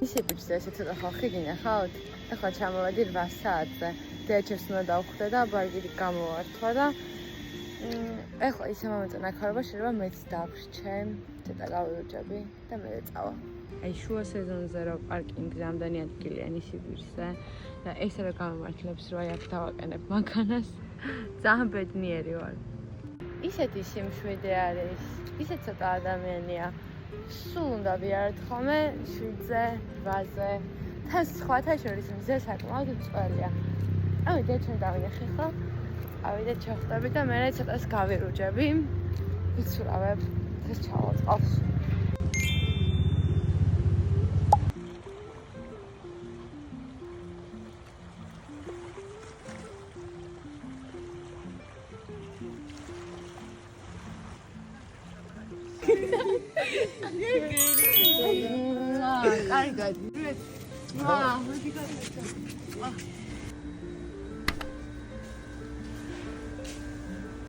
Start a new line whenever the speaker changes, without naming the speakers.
ისე პირზე ესე ცოტა ხალხი გინახავთ? ახლა ჩამოვედი 8 საათზე. დიაჩერს უნდა დავხვდე და ბარგირი გამოვართვა და ახლა ისე მომეწონა ქარობა, შეიძლება მეც დავრჩე, ცოტა გავიუჯები და მე წავა. აი შუა სეზონზე რო პარკინგზე ამდენი ადგილია ნისიბირზე და ესე რა გამომართლებს რომ აი აქ დავაყენებ მანქანას. ძალიან ბედნიერი ვარ. ისეთი სიმშვიდე არის, ისე ცოტა ადამიანია. სულ უნდა ვიაროთ ხოლმე 7-ზე, 8-ზე. თან სხვათა შორის მზე საკმაოდ უწყვეტია. ავიდე ჩვენ დავინახე ხო? ავიდე ჩავხდები და მე ცოტას გავირუჯები. ვიცურავებ, ეს ჩავაწყავს. კარგად.